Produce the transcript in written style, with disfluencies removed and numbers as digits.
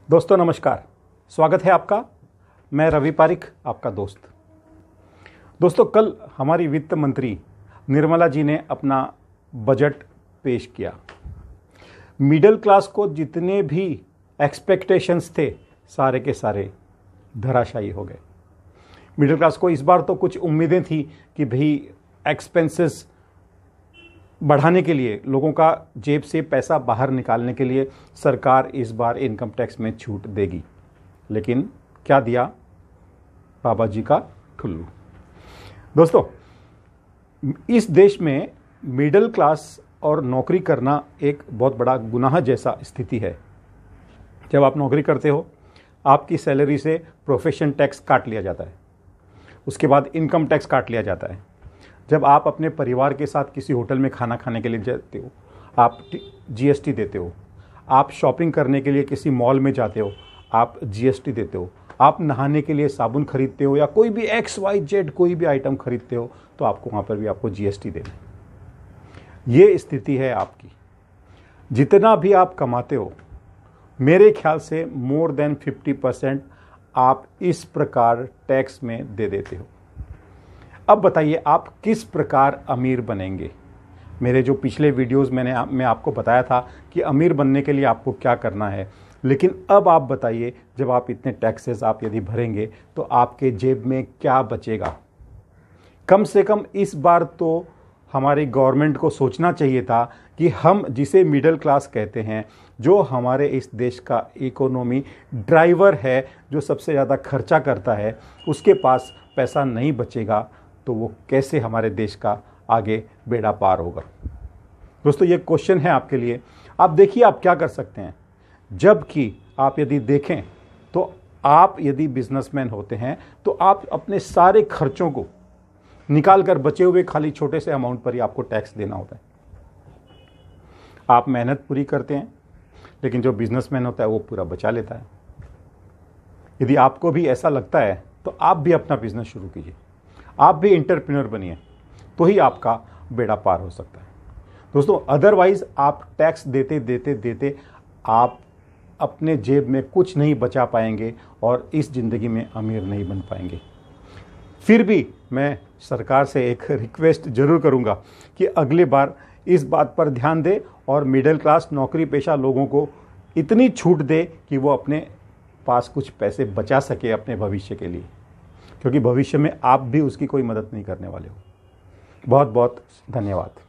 दोस्तों नमस्कार, स्वागत है आपका। मैं रवि पारिक, आपका दोस्त। दोस्तों, कल हमारी वित्त मंत्री निर्मला जी ने अपना बजट पेश किया। मिडिल क्लास को जितने भी एक्सपेक्टेशंस थे सारे के सारे धराशायी हो गए। मिडिल क्लास को इस बार तो कुछ उम्मीदें थी कि भाई एक्सपेंसेस बढ़ाने के लिए, लोगों का जेब से पैसा बाहर निकालने के लिए सरकार इस बार इनकम टैक्स में छूट देगी। लेकिन क्या दिया? बाबा जी का ठुल्लू। दोस्तों, इस देश में मिडिल क्लास और नौकरी करना एक बहुत बड़ा गुनाह जैसा स्थिति है। जब आप नौकरी करते हो, आपकी सैलरी से प्रोफेशन टैक्स काट लिया जाता है, उसके बाद इनकम टैक्स काट लिया जाता है। जब आप अपने परिवार के साथ किसी होटल में खाना खाने के लिए जाते हो, आप जीएसटी देते हो। आप शॉपिंग करने के लिए किसी मॉल में जाते हो, आप जीएसटी देते हो। आप नहाने के लिए साबुन खरीदते हो या कोई भी XYZ कोई भी आइटम खरीदते हो, तो आपको वहाँ पर भी आपको जीएसटी देना है। ये स्थिति है आपकी। जितना भी आप कमाते हो, मेरे ख्याल से मोर देन 50% आप इस प्रकार टैक्स में दे देते हो। अब बताइए, आप किस प्रकार अमीर बनेंगे? मेरे जो पिछले वीडियोस मैं आपको बताया था कि अमीर बनने के लिए आपको क्या करना है। लेकिन अब आप बताइए, जब आप इतने टैक्सेस आप यदि भरेंगे तो आपके जेब में क्या बचेगा? कम से कम इस बार तो हमारी गवर्नमेंट को सोचना चाहिए था कि हम जिसे मिडिल क्लास कहते हैं, जो हमारे इस देश का इकोनॉमी ड्राइवर है, जो सबसे ज़्यादा खर्चा करता है, उसके पास पैसा नहीं बचेगा तो वो कैसे हमारे देश का आगे बेड़ा पार होगा? दोस्तों, ये क्वेश्चन है आपके लिए। आप देखिए आप क्या कर सकते हैं। जबकि आप यदि देखें तो आप यदि बिजनेसमैन होते हैं तो आप अपने सारे खर्चों को निकाल कर बचे हुए खाली छोटे से अमाउंट पर ही आपको टैक्स देना होता है। आप मेहनत पूरी करते हैं, लेकिन जो बिजनेसमैन होता है वो पूरा बचा लेता है। यदि आपको भी ऐसा लगता है तो आप भी अपना बिजनेस शुरू कीजिए, आप भी एंटरप्रेन्योर बनिए, तो ही आपका बेड़ा पार हो सकता है। दोस्तों, अदरवाइज आप टैक्स देते देते देते आप अपने जेब में कुछ नहीं बचा पाएंगे और इस ज़िंदगी में अमीर नहीं बन पाएंगे। फिर भी मैं सरकार से एक रिक्वेस्ट जरूर करूंगा कि अगली बार इस बात पर ध्यान दे और मिडिल क्लास नौकरी पेशा लोगों को इतनी छूट दे कि वो अपने पास कुछ पैसे बचा सके अपने भविष्य के लिए, क्योंकि भविष्य में आप भी उसकी कोई मदद नहीं करने वाले हो। बहुत बहुत धन्यवाद।